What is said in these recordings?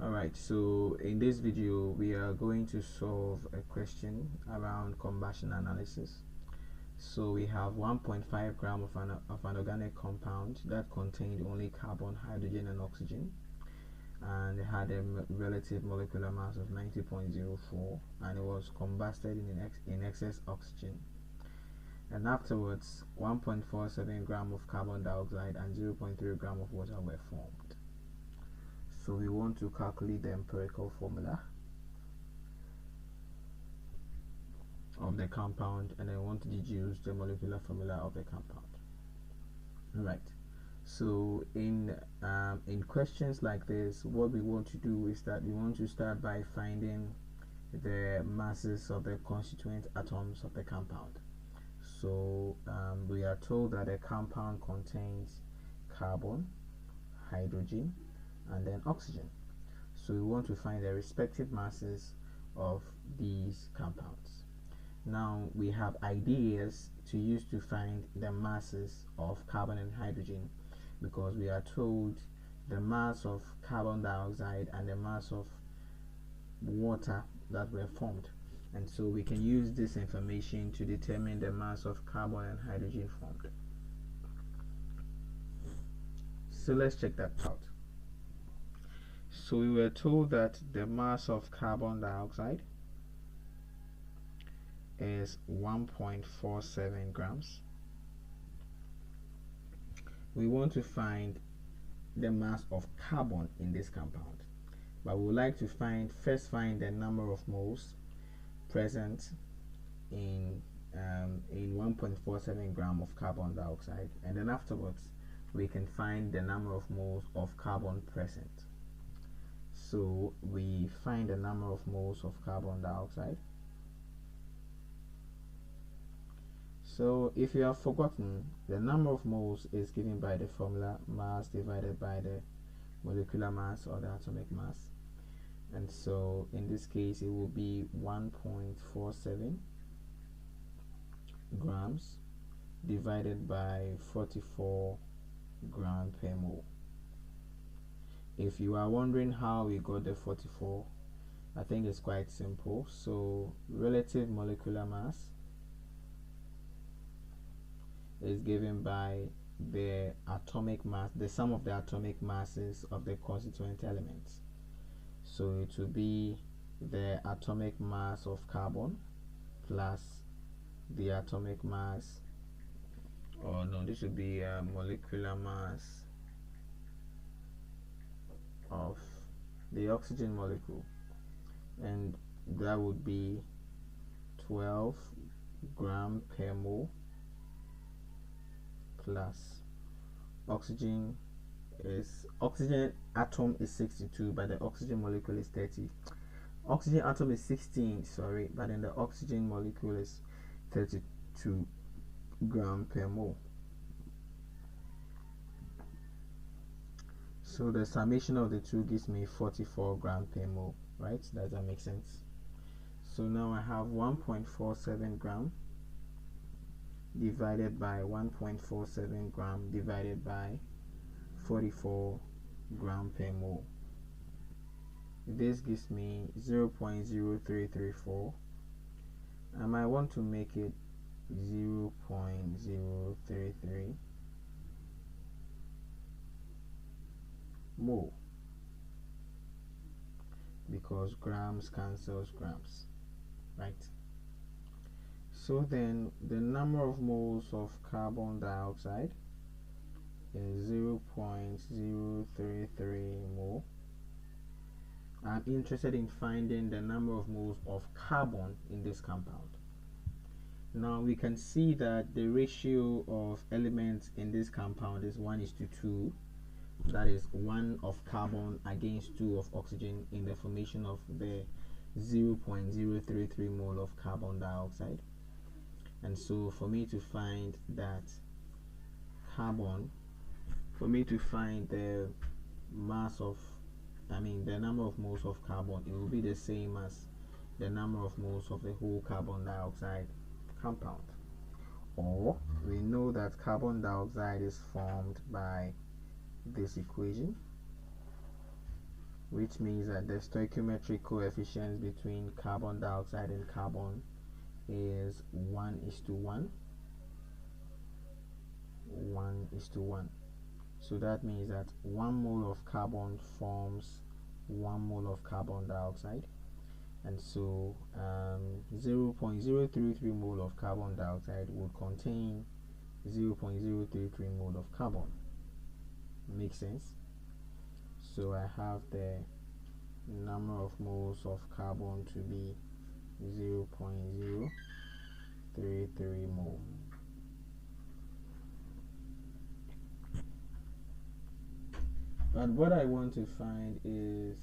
Alright, so in this video we are going to solve a question around combustion analysis. So we have 1.5 gram of an organic compound that contained only carbon, hydrogen and oxygen, and it had a relative molecular mass of 90.04, and it was combusted in excess oxygen. And afterwards 1.47 gram of carbon dioxide and 0.3 gram of water were formed. So we want to calculate the empirical formula of the compound, and then want to deduce the molecular formula of the compound. Right. So in questions like this, what we want to do is that we want to start by finding the masses of the constituent atoms of the compound. So we are told that a compound contains carbon, hydrogen, and then oxygen. So we want to find the respective masses of these compounds. Now we have ideas to use to find the masses of carbon and hydrogen, because we are told the mass of carbon dioxide and the mass of water that were formed, and so we can use this information to determine the mass of carbon and hydrogen formed. So let's check that out. So we were told that the mass of carbon dioxide is 1.47 grams. We want to find the mass of carbon in this compound, but we would like to first find the number of moles present in 1.47 gram of carbon dioxide, and then afterwards we can find the number of moles of carbon present. So we find the number of moles of carbon dioxide. So if you have forgotten, the number of moles is given by the formula mass divided by the molecular mass or the atomic mass, and so in this case it will be 1.47 grams divided by 44 gram per mole. If you are wondering how we got the 44, I think it's quite simple. So relative molecular mass is given by the atomic mass, the sum of the atomic masses of the constituent elements. So it will be the atomic mass of carbon plus the atomic mass, or no, this would be a molecular mass of the oxygen molecule, and that would be 12 gram per mole plus oxygen atom is 62, but the oxygen molecule is 30. Oxygen atom is 16, sorry, but then the oxygen molecule is 32 gram per mole. So the summation of the two gives me 44 gram per mole, right? Does that make sense? So now I have 1.47 gram divided by 1.47 gram divided by 44 gram per mole. This gives me 0.0334. I might want to make it 0.033 mole, because grams cancels grams, right? So then the number of moles of carbon dioxide is 0.033 mole. I'm interested in finding the number of moles of carbon in this compound. Now we can see that the ratio of elements in this compound is 1:2. That is 1 of carbon against 2 of oxygen in the formation of the 0.033 mole of carbon dioxide. And so for me to find that carbon, for me to find the mass of, the number of moles of carbon, it will be the same as the number of moles of the whole carbon dioxide compound. Or we know that carbon dioxide is formed by this equation, which means that the stoichiometric coefficient between carbon dioxide and carbon is 1:1. 1:1. So that means that 1 mole of carbon forms 1 mole of carbon dioxide, and so 0.033 mole of carbon dioxide would contain 0.033 mole of carbon. Makes sense? So I have the number of moles of carbon to be 0.033 mole. But what I want to find is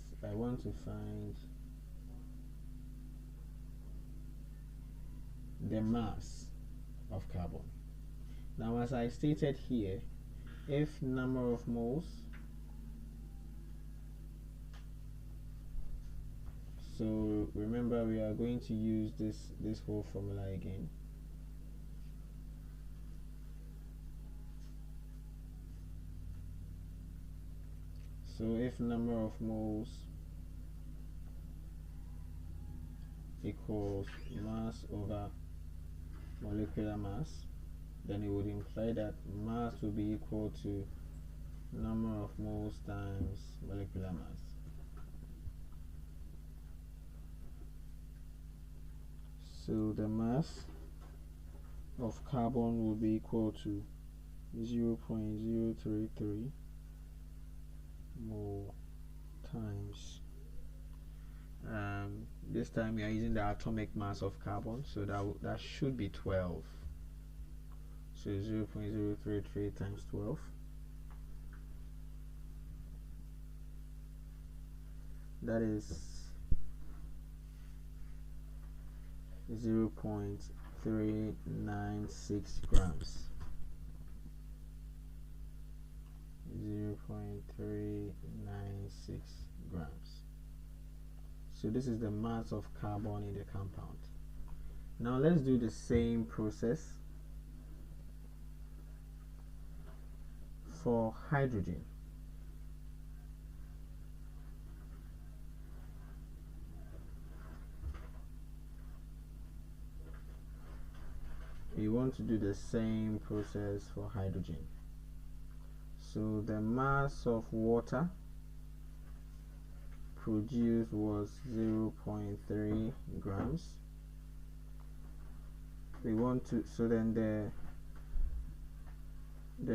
the mass of carbon. Now, as I stated here, if number of moles, so remember we are going to use this whole formula again. So if number of moles equals mass over molecular mass, then it would imply that mass will be equal to number of moles times molecular mass. So the mass of carbon will be equal to 0.033 mole times this time we are using the atomic mass of carbon, so that should be 12. So 0.033 times 12, that is 0.396 grams. 0.396 grams. So this is the mass of carbon in the compound. Now let's do the same process for hydrogen. We want to do the same process for hydrogen. So the mass of water produced was 0.3 grams. We want to, so then the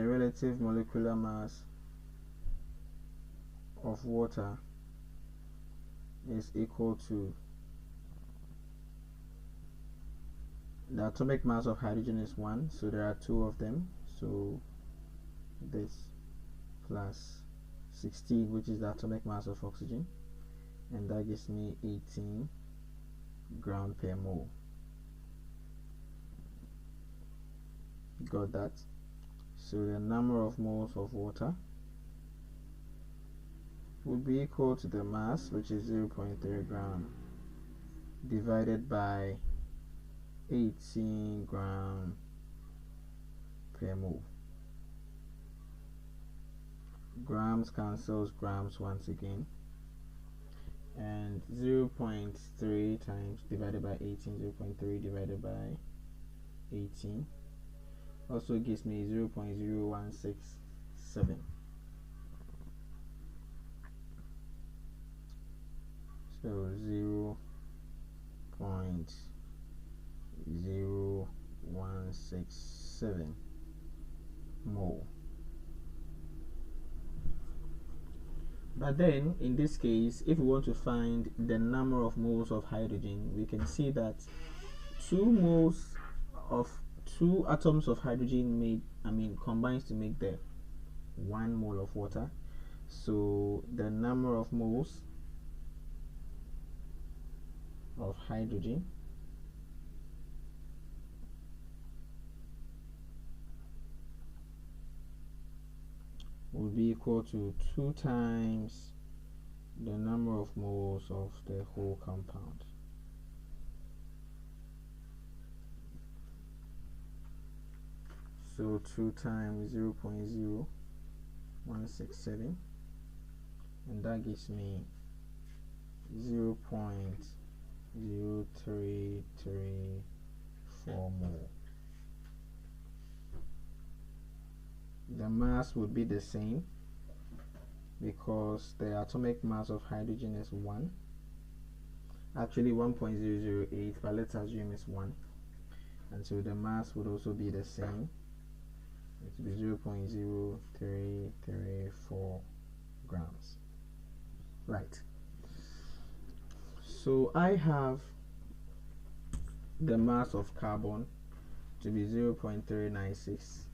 relative molecular mass of water is equal to the atomic mass of hydrogen is 1, so there are 2 of them, so this plus 16, which is the atomic mass of oxygen, and that gives me 18 gram per mole. Got that? So the number of moles of water would be equal to the mass, which is 0.3 gram, divided by 18 gram per mole. Grams cancels grams once again, and 0.3 times divided by 18, 0.3 divided by 18 also gives me 0.0167. So 0.0167 mole. But then in this case, if we want to find the number of moles of hydrogen, we can see that 2 atoms of hydrogen combines to make the 1 mole of water. So the number of moles of hydrogen will be equal to 2 times the number of moles of the whole compound. So 2 times 0.0167, and that gives me 0.0334 mole. The mass would be the same because the atomic mass of hydrogen is 1. Actually 1.008, but let's assume it's 1. And so the mass would also be the same. It would be 0.0334 grams. Right. So I have the mass of carbon to be 0.396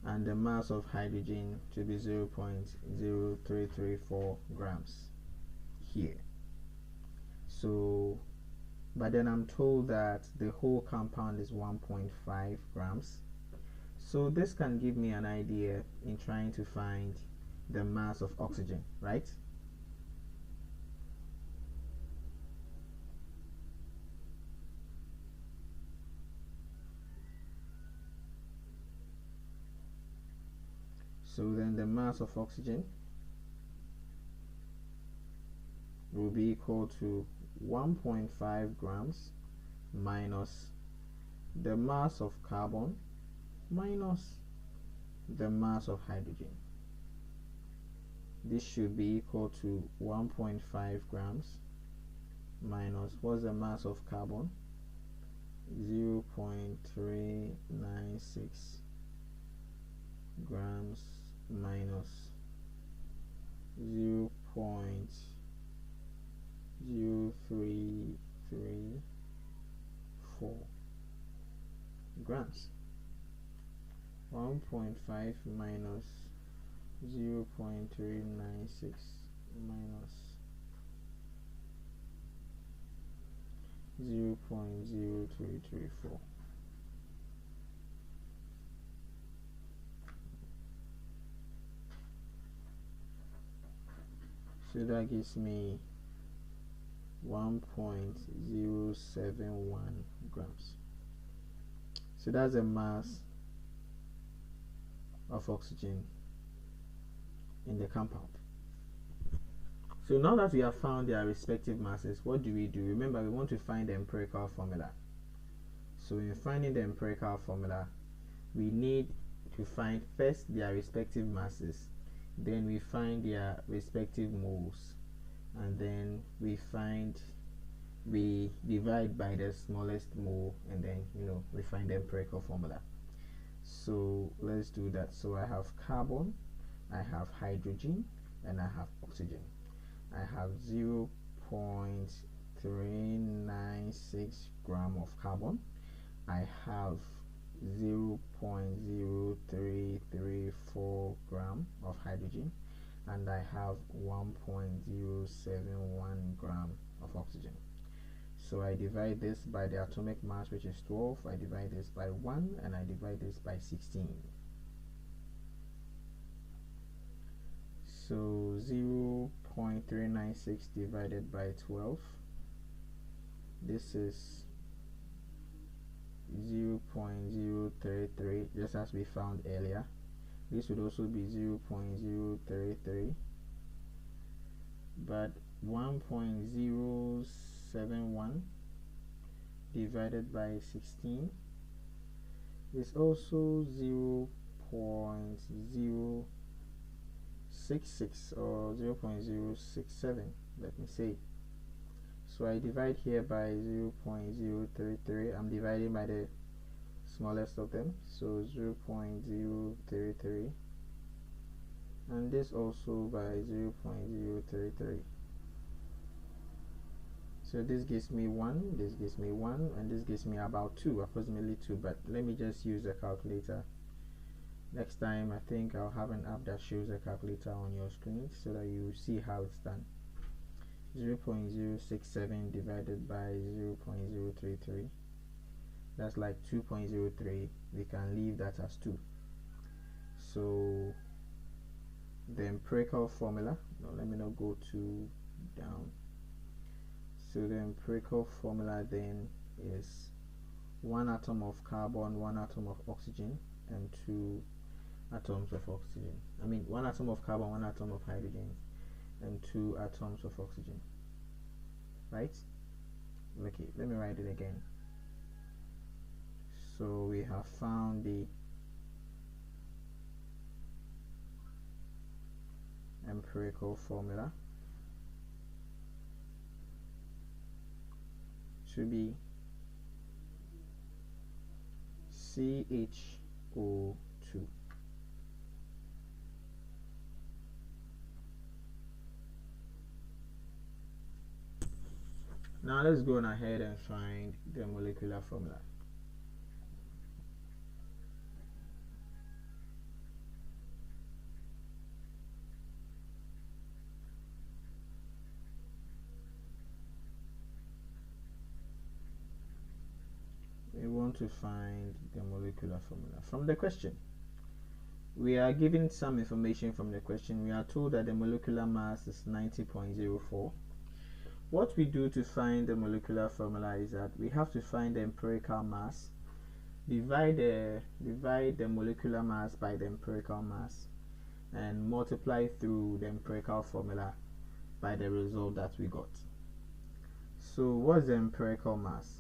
and the mass of hydrogen to be 0.0334 grams here. So, but then I'm told that the whole compound is 1.5 grams. So this can give me an idea in trying to find the mass of oxygen, right? So then the mass of oxygen will be equal to 1.5 grams minus the mass of carbon minus the mass of hydrogen. This should be equal to 1.5 grams minus, what's the mass of carbon? 0.396 grams minus 0.0334 grams. 1.5 minus 0.396 minus 0.0334. So that gives me 1.071 grams. So that's the mass of oxygen in the compound. So now that we have found their respective masses, what do? Remember, we want to find the empirical formula. So in finding the empirical formula, we need to find first their respective masses, then we find their respective moles, and then we divide by the smallest mole, and then we find the empirical formula. So let's do that. So I have carbon, I have hydrogen, and I have oxygen. I have 0.396 gram of carbon. I have 0.0334 gram of hydrogen, and I have 1.071 gram of oxygen. So I divide this by the atomic mass, which is 12. I divide this by 1, and I divide this by 16. So 0.396 divided by 12. This is 0.033, just as we found earlier. This would also be 0.033, but 1.071 divided by 16 is also 0.066 or 0.067, let me say. So I divide here by 0.033. I'm dividing by the smallest of them, so 0.033, and this also by 0.033. So this gives me 1, this gives me 1, and this gives me about 2, approximately 2, but let me just use a calculator. Next time I think I'll have an app that shows a calculator on your screen so that you see how it's done. 0.067 divided by 0.033, that's like 2.03. We can leave that as 2. So the empirical formula, let me not go too down. So the empirical formula then is 1 atom of carbon, 1 atom of oxygen, and 2 atoms of oxygen. 1 atom of carbon, 1 atom of hydrogen, and 2 atoms of oxygen. right? Okay, let me write it again. So we have found the empirical formula to be CHO2. Now let's go on ahead and find the molecular formula. We want to find the molecular formula from the question. We are given some information from the question. We are told that the molecular mass is 90.04. What we do to find the molecular formula is that we have to find the empirical mass, divide the molecular mass by the empirical mass, and multiply through the empirical formula by the result that we got. So what's the empirical mass?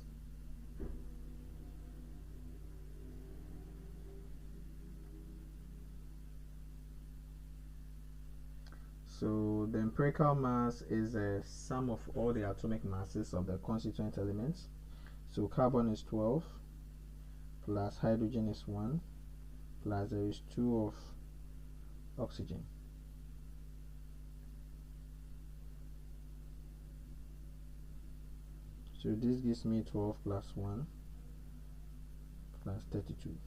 So the empirical mass is a sum of all the atomic masses of the constituent elements. So carbon is 12, plus hydrogen is 1, plus there is 2 of oxygen. So this gives me 12 plus 1 plus 32.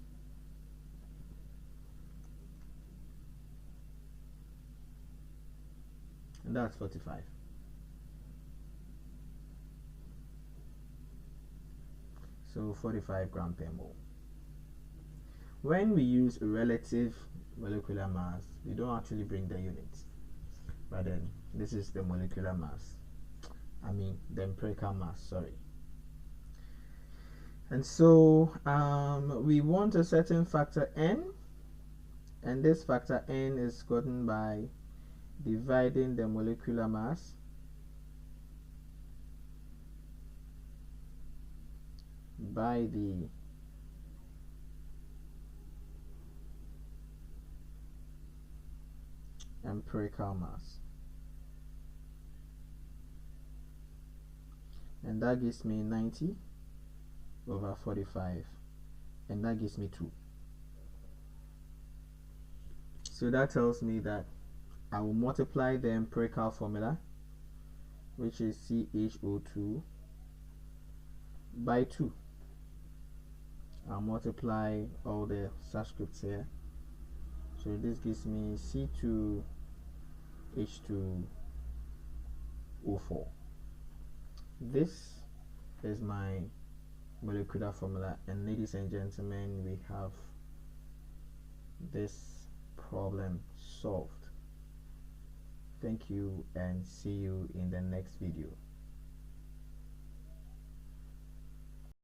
And that's 45. So 45 gram per mole. When we use relative molecular mass, we don't actually bring the units, but then this is the molecular mass. I mean the empirical mass, sorry. And so we want a certain factor n, and this factor n is gotten by dividing the molecular mass by the empirical mass, and that gives me 90 over 45, and that gives me 2. So that tells me that I will multiply the empirical formula, which is CHO2, by 2. I'll multiply all the subscripts here. So this gives me C2H2O4. This is my molecular formula, and ladies and gentlemen, we have this problem solved. Thank you, and see you in the next video.